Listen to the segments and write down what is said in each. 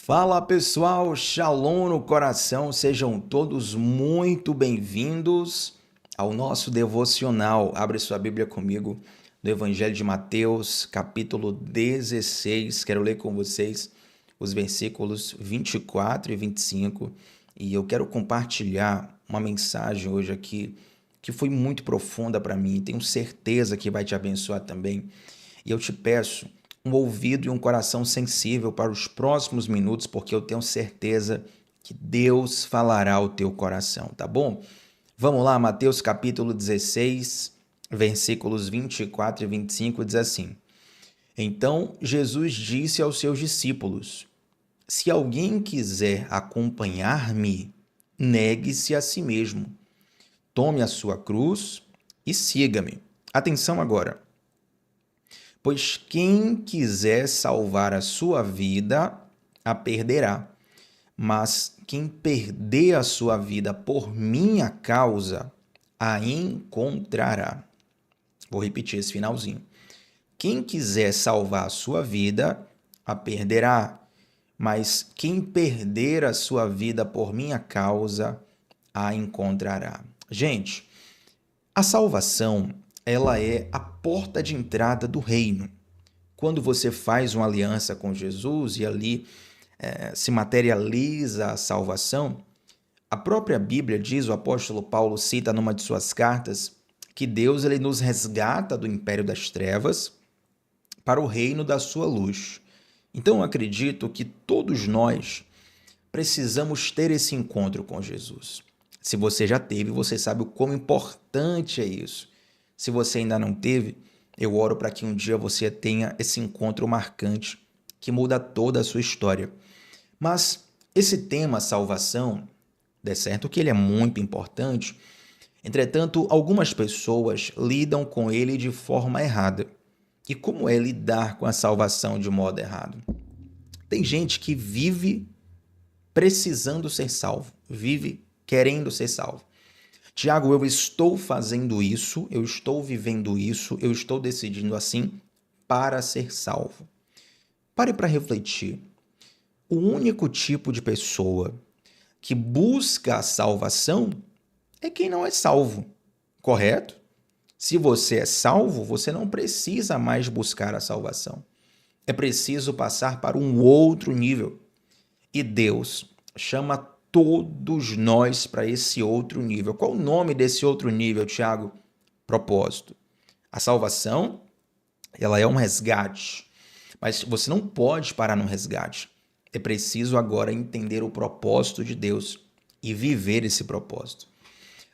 Fala pessoal, Shalom no coração, sejam todos muito bem-vindos ao nosso devocional. Abre sua Bíblia comigo no Evangelho de Mateus, capítulo 16. Quero ler com vocês os versículos 24 e 25 e eu quero compartilhar uma mensagem hoje aqui que foi muito profunda para mim, tenho certeza que vai te abençoar também. E eu te peço um ouvido e um coração sensível para os próximos minutos, porque eu tenho certeza que Deus falará ao teu coração, tá bom? Vamos lá, Mateus capítulo 16, versículos 24 e 25, diz assim: Então Jesus disse aos seus discípulos: Se alguém quiser acompanhar-me, negue-se a si mesmo, tome a sua cruz e siga-me. Atenção agora. Pois quem quiser salvar a sua vida, a perderá. Mas quem perder a sua vida por minha causa, a encontrará. Vou repetir esse finalzinho. Quem quiser salvar a sua vida, a perderá. Mas quem perder a sua vida por minha causa, a encontrará. Gente, a salvação, ela é a porta de entrada do reino. Quando você faz uma aliança com Jesus e ali se materializa a salvação, a própria Bíblia diz, o apóstolo Paulo cita numa de suas cartas, que Deus ele nos resgata do império das trevas para o reino da sua luz. Então eu acredito que todos nós precisamos ter esse encontro com Jesus. Se você já teve, você sabe o quão importante é isso. Se você ainda não teve, eu oro para que um dia você tenha esse encontro marcante que muda toda a sua história. Mas esse tema, salvação, é certo que ele é muito importante, entretanto, algumas pessoas lidam com ele de forma errada. E como é lidar com a salvação de modo errado? Tem gente que vive precisando ser salvo, vive querendo ser salvo. Tiago, eu estou fazendo isso, eu estou vivendo isso, eu estou decidindo assim para ser salvo. Pare para refletir. O único tipo de pessoa que busca a salvação é quem não é salvo, correto? Se você é salvo, você não precisa mais buscar a salvação. É preciso passar para um outro nível. E Deus chama todos nós para esse outro nível. Qual o nome desse outro nível, Tiago? Propósito. A salvação, ela é um resgate, mas você não pode parar no resgate. É preciso agora entender o propósito de Deus e viver esse propósito.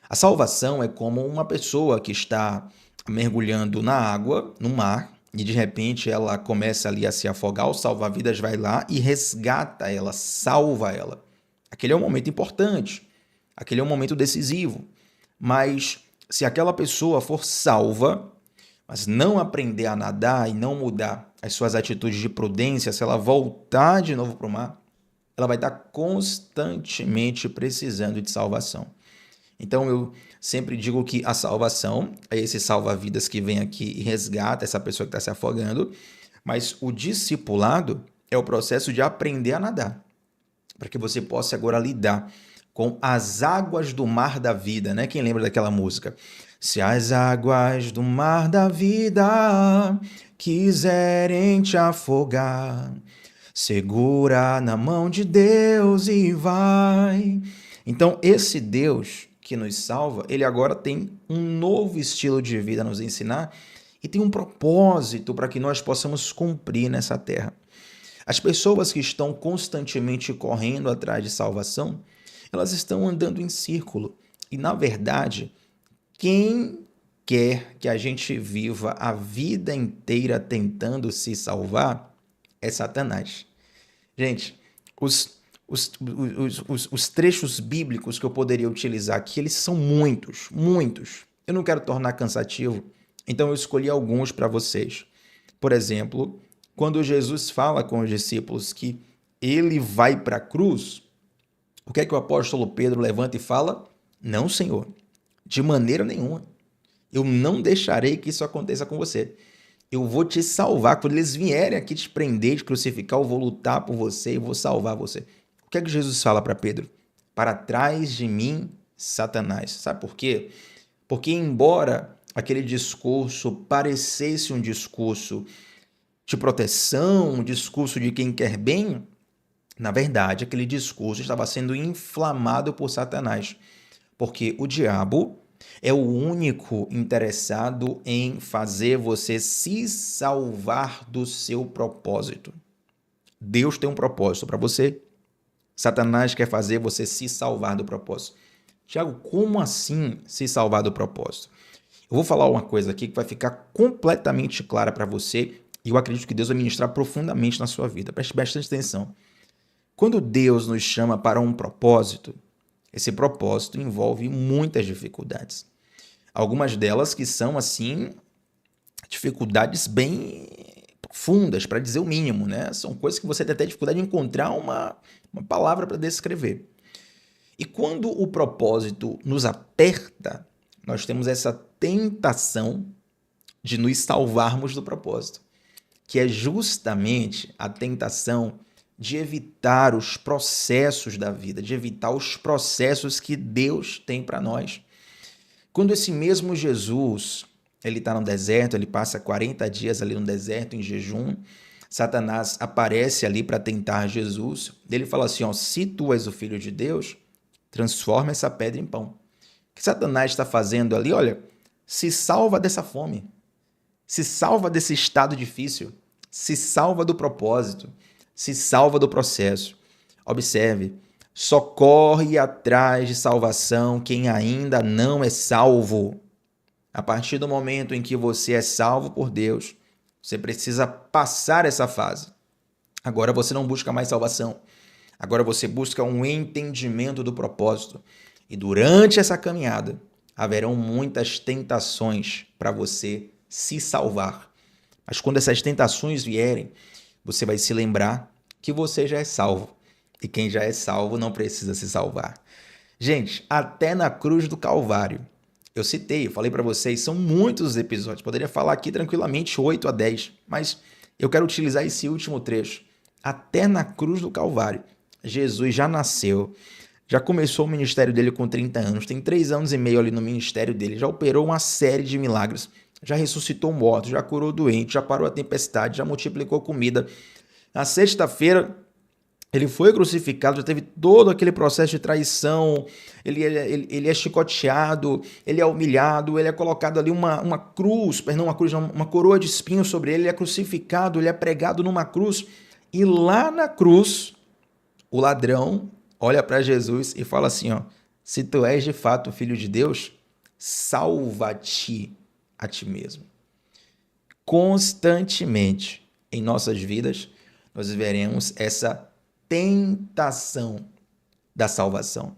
A salvação é como uma pessoa que está mergulhando na água, no mar, e de repente ela começa ali a se afogar, o salva-vidas vai lá e resgata ela, salva ela. Aquele é um momento importante, aquele é um momento decisivo. Mas se aquela pessoa for salva, mas não aprender a nadar e não mudar as suas atitudes de prudência, se ela voltar de novo para o mar, ela vai estar constantemente precisando de salvação. Então eu sempre digo que a salvação é esse salva-vidas que vem aqui e resgata essa pessoa que está se afogando, mas o discipulado é o processo de aprender a nadar, para que você possa agora lidar com as águas do mar da vida, né? Quem lembra daquela música? Se as águas do mar da vida quiserem te afogar, segura na mão de Deus e vai. Então, esse Deus que nos salva, ele agora tem um novo estilo de vida a nos ensinar e tem um propósito para que nós possamos cumprir nessa terra. As pessoas que estão constantemente correndo atrás de salvação, elas estão andando em círculo. E, na verdade, quem quer que a gente viva a vida inteira tentando se salvar é Satanás. Gente, os trechos bíblicos que eu poderia utilizar aqui, eles são muitos, muitos. Eu não quero tornar cansativo, então eu escolhi alguns para vocês. Por exemplo, quando Jesus fala com os discípulos que ele vai para a cruz, o que é que o apóstolo Pedro levanta e fala? Não, Senhor, de maneira nenhuma. Eu não deixarei que isso aconteça com você. eu vou te salvar. Quando eles vierem aqui te prender, te crucificar, eu vou lutar por você e vou salvar você. O que é que Jesus fala para Pedro? Para trás de mim, Satanás. Sabe por quê? Porque embora aquele discurso parecesse um discurso de proteção, um discurso de quem quer bem, na verdade, aquele discurso estava sendo inflamado por Satanás. Porque o diabo é o único interessado em fazer você se salvar do seu propósito. Deus tem um propósito para você. Satanás quer fazer você se salvar do propósito. Tiago, como assim se salvar do propósito? Eu vou falar uma coisa aqui que vai ficar completamente clara para você e eu acredito que Deus vai ministrar profundamente na sua vida. Preste bastante atenção. Quando Deus nos chama para um propósito, esse propósito envolve muitas dificuldades. Algumas delas que são, assim, dificuldades bem profundas, para dizer o mínimo, né? São coisas que você tem até dificuldade de encontrar uma palavra para descrever. E quando o propósito nos aperta, nós temos essa tentação de nos salvarmos do propósito, que é justamente a tentação de evitar os processos da vida, de evitar os processos que Deus tem para nós. Quando esse mesmo Jesus, ele está no deserto, ele passa 40 dias ali no deserto em jejum, Satanás aparece ali para tentar Jesus, ele fala assim, ó, se tu és o filho de Deus, transforma essa pedra em pão. O que Satanás está fazendo ali? Olha, se salva dessa fome, se salva desse estado difícil, se salva do propósito, se salva do processo. Observe, só corre atrás de salvação quem ainda não é salvo. A partir do momento em que você é salvo por Deus, você precisa passar essa fase. Agora você não busca mais salvação. Agora você busca um entendimento do propósito. E durante essa caminhada, haverão muitas tentações para você se salvar. Mas quando essas tentações vierem, você vai se lembrar que você já é salvo. E quem já é salvo não precisa se salvar. Gente, até na cruz do Calvário, eu citei, eu falei para vocês, são muitos episódios. Poderia falar aqui tranquilamente 8 a 10, mas eu quero utilizar esse último trecho. Até na cruz do Calvário, Jesus já nasceu, já começou o ministério dele com 30 anos, tem 3 anos e meio ali no ministério dele, já operou uma série de milagres, já ressuscitou mortos, já curou doente, já parou a tempestade, já multiplicou comida. Na sexta-feira, ele foi crucificado, já teve todo aquele processo de traição, ele é chicoteado, ele é humilhado, ele é colocado ali uma coroa de espinhos sobre ele, ele é crucificado, ele é pregado numa cruz, e lá na cruz, o ladrão olha para Jesus e fala assim, ó, se tu és de fato o Filho de Deus, salva-te a ti mesmo. Constantemente em nossas vidas, nós veremos essa tentação da salvação.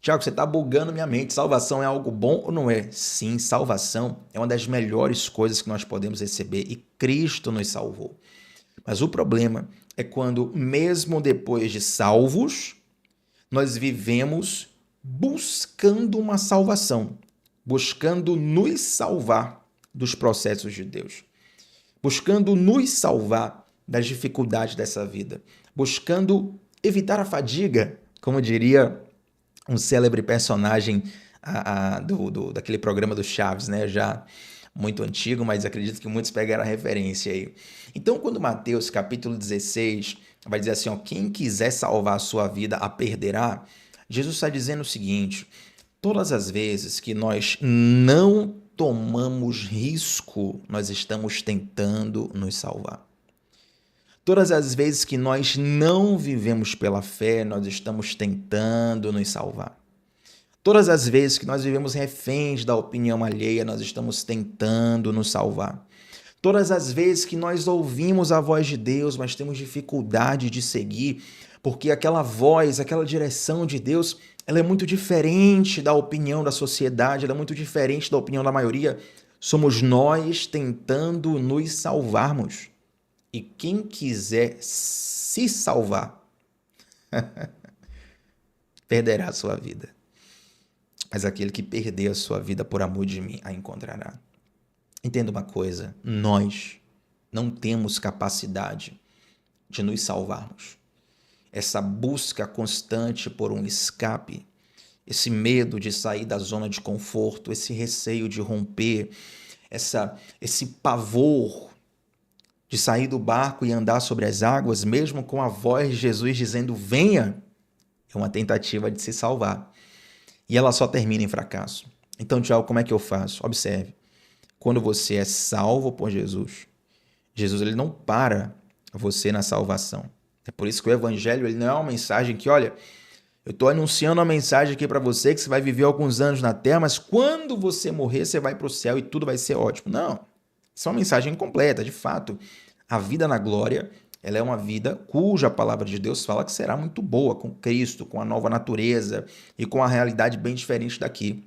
Tiago, você está bugando minha mente. Salvação é algo bom ou não é? Sim, salvação é uma das melhores coisas que nós podemos receber e Cristo nos salvou. Mas o problema é quando, mesmo depois de salvos, nós vivemos buscando uma salvação, buscando nos salvar dos processos de Deus, buscando nos salvar das dificuldades dessa vida, buscando evitar a fadiga, como diria um célebre personagem daquele programa do Chaves, né? Já muito antigo, mas acredito que muitos pegaram a referência aí. Então, quando Mateus, capítulo 16, vai dizer assim, ó, quem quiser salvar a sua vida, a perderá, Jesus está dizendo o seguinte, todas as vezes que nós não tomamos risco, nós estamos tentando nos salvar. Todas as vezes que nós não vivemos pela fé, nós estamos tentando nos salvar. Todas as vezes que nós vivemos reféns da opinião alheia, nós estamos tentando nos salvar. Todas as vezes que nós ouvimos a voz de Deus, mas temos dificuldade de seguir, porque aquela voz, aquela direção de Deus, ela é muito diferente da opinião da sociedade, ela é muito diferente da opinião da maioria. Somos nós tentando nos salvarmos. E quem quiser se salvar, perderá a sua vida. Mas aquele que perder a sua vida por amor de mim, a encontrará. Entenda uma coisa, nós não temos capacidade de nos salvarmos. Essa busca constante por um escape, esse medo de sair da zona de conforto, esse receio de romper, esse pavor de sair do barco e andar sobre as águas, mesmo com a voz de Jesus dizendo venha, é uma tentativa de se salvar. E ela só termina em fracasso. Então, Tiago, como é que eu faço? Observe. Quando você é salvo por Jesus, Jesus ele não para você na salvação. É por isso que o evangelho ele não é uma mensagem que, olha, eu estou anunciando uma mensagem aqui para você que você vai viver alguns anos na terra, mas quando você morrer, você vai para o céu e tudo vai ser ótimo. Não, isso é uma mensagem incompleta. De fato, a vida na glória ela é uma vida cuja palavra de Deus fala que será muito boa com Cristo, com a nova natureza e com a realidade bem diferente daqui.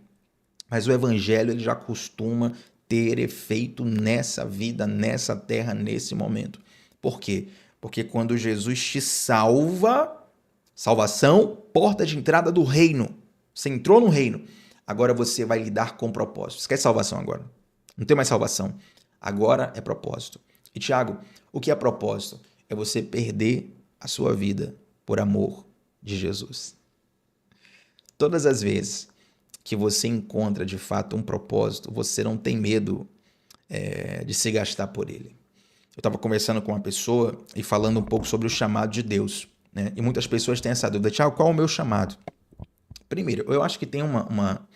Mas o evangelho ele já costuma ter efeito nessa vida, nessa terra, nesse momento. Por quê? Porque quando Jesus te salva, salvação, porta de entrada do reino. Você entrou no reino, agora você vai lidar com propósito. Você quer salvação agora? Não tem mais salvação. Agora é propósito. E Tiago, o que é propósito? É você perder a sua vida por amor de Jesus. Todas as vezes que você encontra de fato um propósito, você não tem medo de se gastar por ele. Eu estava conversando com uma pessoa e falando um pouco sobre o chamado de Deus, né? E muitas pessoas têm essa dúvida, Tiago, qual é o meu chamado? Primeiro, eu acho que tem uma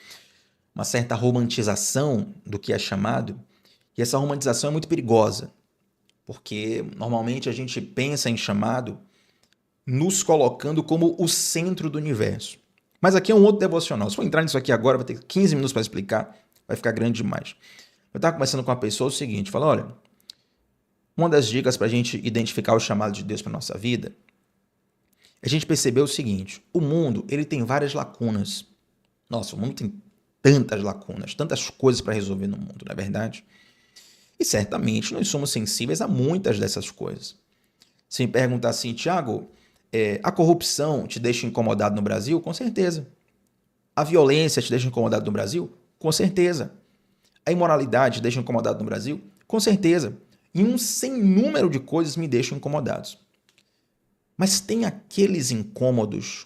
certa romantização do que é chamado, e essa romantização é muito perigosa, porque normalmente a gente pensa em chamado nos colocando como o centro do universo. Mas aqui é um outro devocional. Se for entrar nisso aqui agora, vai ter 15 minutos para explicar, vai ficar grande demais. Eu estava conversando com uma pessoa o seguinte, falou, olha, uma das dicas para a gente identificar o chamado de Deus para a nossa vida é a gente perceber o seguinte, o mundo ele tem várias lacunas. Nossa, o mundo tem tantas lacunas, tantas coisas para resolver no mundo, não é verdade? E certamente nós somos sensíveis a muitas dessas coisas. Se me perguntar assim, Tiago, a corrupção te deixa incomodado no Brasil? Com certeza. A violência te deixa incomodado no Brasil? Com certeza. A imoralidade te deixa incomodado no Brasil? Com certeza. E um sem número de coisas me deixam incomodados. Mas tem aqueles incômodos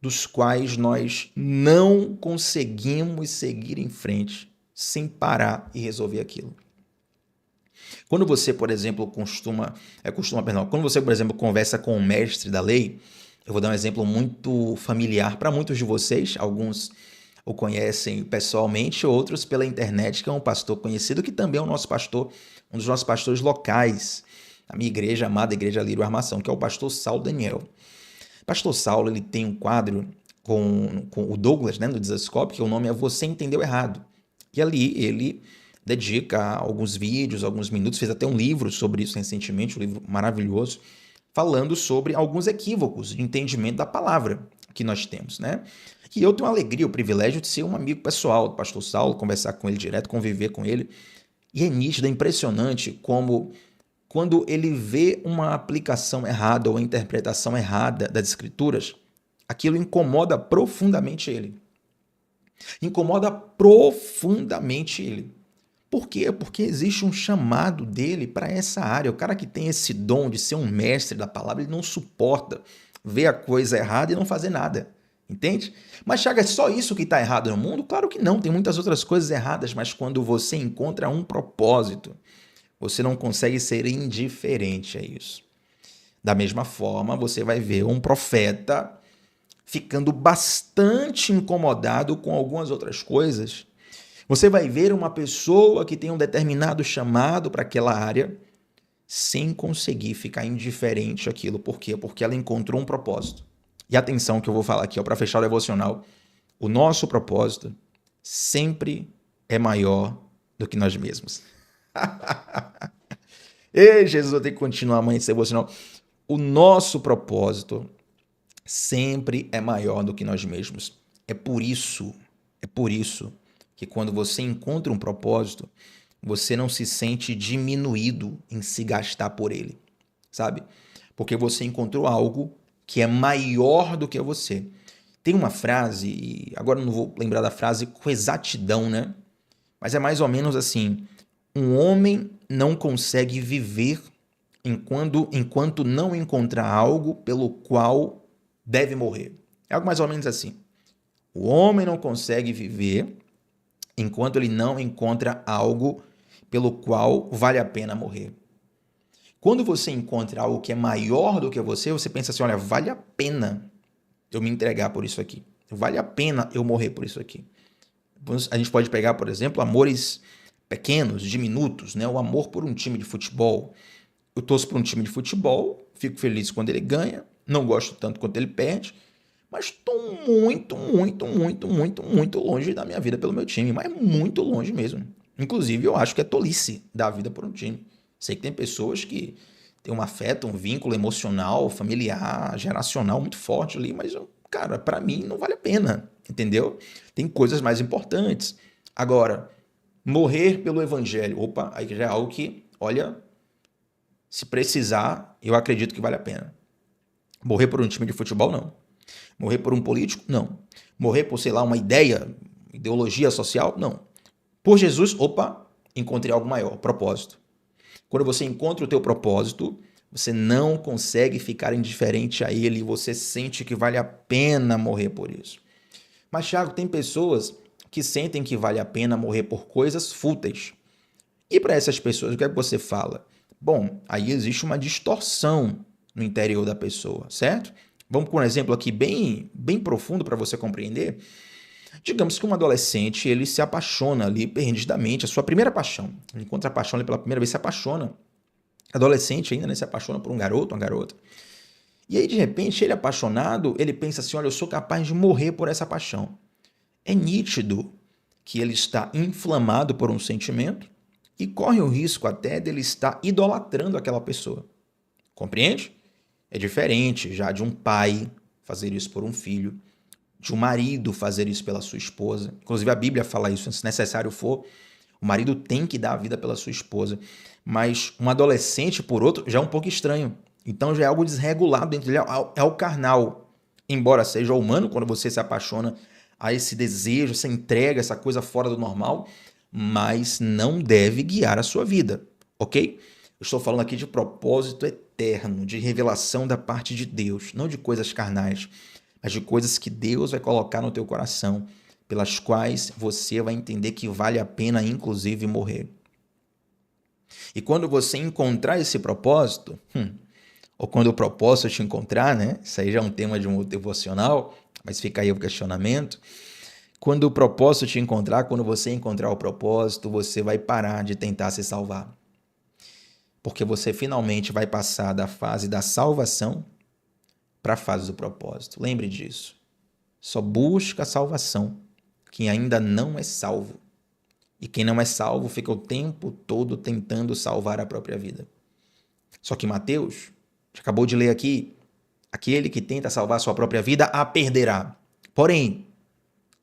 dos quais nós não conseguimos seguir em frente sem parar e resolver aquilo. Quando você, por exemplo, quando você, por exemplo, conversa com o mestre da lei, eu vou dar um exemplo muito familiar para muitos de vocês, alguns o conhecem pessoalmente, outros pela internet, que é um pastor conhecido, que também é o nosso pastor, um dos nossos pastores locais, a minha igreja, a amada Igreja Lírio Armação, que é o pastor Saulo Daniel. Pastor Saulo, ele tem um quadro com o Douglas, né, no Desascope, que o nome é Você Entendeu Errado. E ali ele dedica alguns vídeos, alguns minutos, fez até um livro sobre isso recentemente, um livro maravilhoso, falando sobre alguns equívocos de entendimento da palavra que nós temos, né? E eu tenho a alegria, o privilégio de ser um amigo pessoal do pastor Saulo, conversar com ele direto, conviver com ele. E é nítido, é impressionante como quando ele vê uma aplicação errada ou interpretação errada das escrituras, aquilo incomoda profundamente ele. Incomoda profundamente ele. Por quê? Porque existe um chamado dele para essa área. O cara que tem esse dom de ser um mestre da palavra, ele não suporta ver a coisa errada e não fazer nada. Entende? Mas, Thiago, é só isso que está errado no mundo? Claro que não, tem muitas outras coisas erradas, mas quando você encontra um propósito, você não consegue ser indiferente a isso. Da mesma forma, você vai ver um profeta ficando bastante incomodado com algumas outras coisas. Você vai ver uma pessoa que tem um determinado chamado para aquela área sem conseguir ficar indiferente àquilo. Por quê? Porque ela encontrou um propósito. E atenção que eu vou falar aqui, para fechar o devocional. O nosso propósito sempre é maior do que nós mesmos. Ei, Jesus, eu tenho que continuar amanhã esse devocional. O nosso propósito sempre é maior do que nós mesmos. É por isso que quando você encontra um propósito, você não se sente diminuído em se gastar por ele, sabe? Porque você encontrou algo que é maior do que você. Tem uma frase, agora eu não vou lembrar da frase com exatidão, né? Mas é mais ou menos assim, Um homem não consegue viver enquanto não encontrar algo pelo qual deve morrer. É algo mais ou menos assim. O homem não consegue viver enquanto ele não encontra algo pelo qual vale a pena morrer. Quando você encontra algo que é maior do que você pensa assim, olha, vale a pena eu me entregar por isso aqui. Vale a pena eu morrer por isso aqui. A gente pode pegar, por exemplo, amores pequenos, diminutos, né? O amor por um time de futebol. Eu torço por um time de futebol, fico feliz quando ele ganha, não gosto tanto quando ele perde, mas estou muito longe da minha vida pelo meu time, mas muito longe mesmo. Inclusive, eu acho que é tolice dar a vida por um time. Sei que tem pessoas que têm um afeto, um vínculo emocional, familiar, geracional muito forte ali, mas, cara, para mim não vale a pena, entendeu? Tem coisas mais importantes. Agora, morrer pelo evangelho, opa, aí já é algo que, olha, se precisar, eu acredito que vale a pena. Morrer por um time de futebol, não. Morrer por um político, não. Morrer por, sei lá, uma ideologia social, não. Por Jesus, opa, encontrei algo maior, propósito. Quando você encontra o teu propósito, você não consegue ficar indiferente a ele, você sente que vale a pena morrer por isso. Mas, Thiago, tem pessoas que sentem que vale a pena morrer por coisas fúteis. E para essas pessoas, o que é que você fala? Bom, aí existe uma distorção no interior da pessoa, certo? Vamos com um exemplo aqui bem profundo para você compreender. Digamos que um adolescente, ele se apaixona ali perdidamente, a sua primeira paixão. Ele encontra a paixão ali pela primeira vez, se apaixona. Adolescente ainda, né, se apaixona por um garoto, uma garota. E aí, de repente, ele apaixonado, ele pensa assim, olha, eu sou capaz de morrer por essa paixão. É nítido que ele está inflamado por um sentimento e corre o risco até dele estar idolatrando aquela pessoa. Compreende? É diferente já de um pai fazer isso por um filho, de um marido fazer isso pela sua esposa. Inclusive a Bíblia fala isso, se necessário for, o marido tem que dar a vida pela sua esposa. Mas um adolescente, por outro, já é um pouco estranho. Então já é algo desregulado entre ele, é o carnal. Embora seja humano, quando você se apaixona a esse desejo, essa entrega, essa coisa fora do normal, mas não deve guiar a sua vida, ok? Eu estou falando aqui de propósito eterno, de revelação da parte de Deus, não de coisas carnais, mas de coisas que Deus vai colocar no teu coração, pelas quais você vai entender que vale a pena, inclusive, morrer. E quando você encontrar esse propósito, ou quando o propósito te encontrar, né? Isso aí já é um tema de um devocional, mas fica aí o questionamento. Quando o propósito te encontrar, quando você encontrar o propósito, você vai parar de tentar se salvar. Porque você finalmente vai passar da fase da salvação para a fase do propósito. Lembre disso. Só busca a salvação quem ainda não é salvo. E quem não é salvo fica o tempo todo tentando salvar a própria vida. Só que Mateus, acabou de ler aqui, aquele que tenta salvar a sua própria vida a perderá. Porém,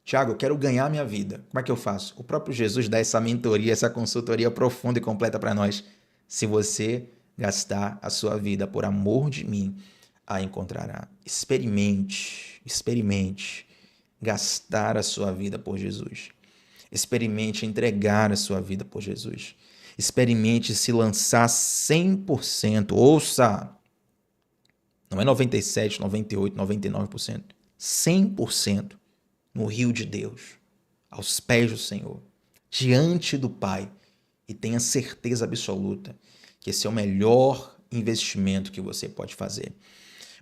Tiago, eu quero ganhar minha vida. Como é que eu faço? O próprio Jesus dá essa mentoria, essa consultoria profunda e completa para nós. Se você gastar a sua vida por amor de mim, a encontrará. Experimente gastar a sua vida por Jesus. Experimente entregar a sua vida por Jesus. Experimente se lançar 100%. Ouça! Não é 97%, 98%, 99%. 100% no rio de Deus, aos pés do Senhor, diante do Pai. E tenha certeza absoluta que esse é o melhor investimento que você pode fazer.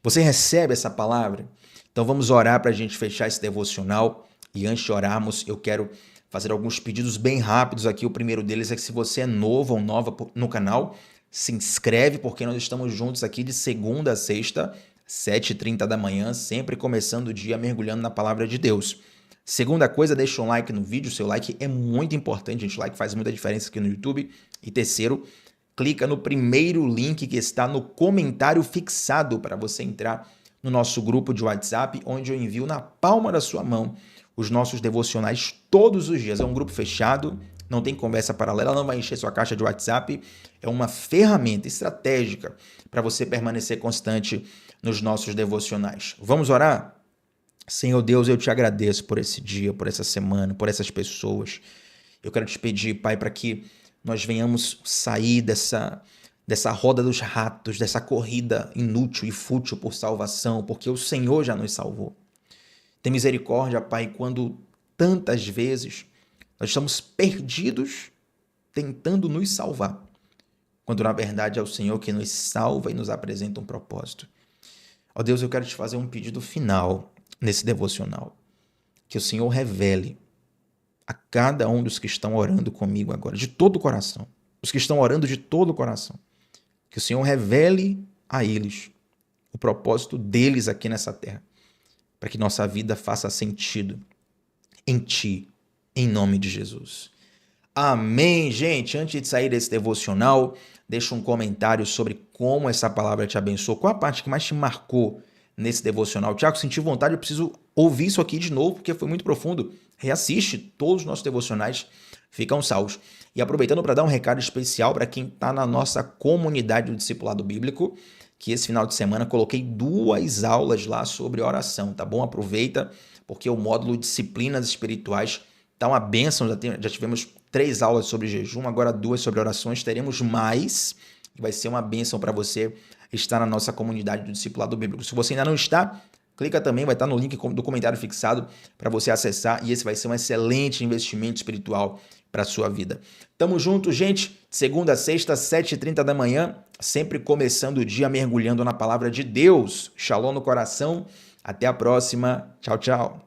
Você recebe essa palavra? Então vamos orar para a gente fechar esse devocional. E antes de orarmos, eu quero fazer alguns pedidos bem rápidos aqui. O primeiro deles é que se você é novo ou nova no canal, se inscreve, porque nós estamos juntos aqui de segunda a sexta, 7h30 da manhã, sempre começando o dia mergulhando na palavra de Deus. Segunda coisa, deixa um like no vídeo, seu like é muito importante, gente, o like faz muita diferença aqui no YouTube. E terceiro, clica no primeiro link que está no comentário fixado para você entrar no nosso grupo de WhatsApp, onde eu envio na palma da sua mão os nossos devocionais todos os dias. É um grupo fechado, não tem conversa paralela, não vai encher sua caixa de WhatsApp. É uma ferramenta estratégica para você permanecer constante nos nossos devocionais. Vamos orar? Senhor Deus, eu te agradeço por esse dia, por essa semana, por essas pessoas. Eu quero te pedir, Pai, para que nós venhamos sair dessa roda dos ratos, dessa corrida inútil e fútil por salvação, porque o Senhor já nos salvou. Tem misericórdia, Pai, quando tantas vezes nós estamos perdidos tentando nos salvar, quando na verdade é o Senhor que nos salva e nos apresenta um propósito. Ó Deus, eu quero te fazer um pedido final nesse devocional, que o Senhor revele a cada um dos que estão orando comigo agora, de todo o coração, os que estão orando de todo o coração, que o Senhor revele a eles o propósito deles aqui nessa terra, para que nossa vida faça sentido em Ti, em nome de Jesus. Amém, gente. Antes de sair desse devocional, deixa um comentário sobre como essa palavra te abençoou. Qual a parte que mais te marcou nesse devocional? Tiago, senti vontade, eu preciso ouvir isso aqui de novo, porque foi muito profundo. Reassiste, todos os nossos devocionais ficam salvos. E aproveitando para dar um recado especial para quem está na nossa comunidade do Discipulado Bíblico, que esse final de semana coloquei 2 aulas lá sobre oração, tá bom? Aproveita, porque o módulo Disciplinas Espirituais tá uma bênção, já tivemos 3 aulas sobre jejum, agora 2 sobre orações, teremos mais, e vai ser uma bênção para você estar na nossa comunidade do Discipulado Bíblico. Se você ainda não está, clica também, vai estar no link do comentário fixado para você acessar, e esse vai ser um excelente investimento espiritual para a sua vida. Tamo junto, gente, segunda a sexta, 7h30 da manhã, sempre começando o dia mergulhando na palavra de Deus. Shalom no coração, até a próxima, tchau, tchau.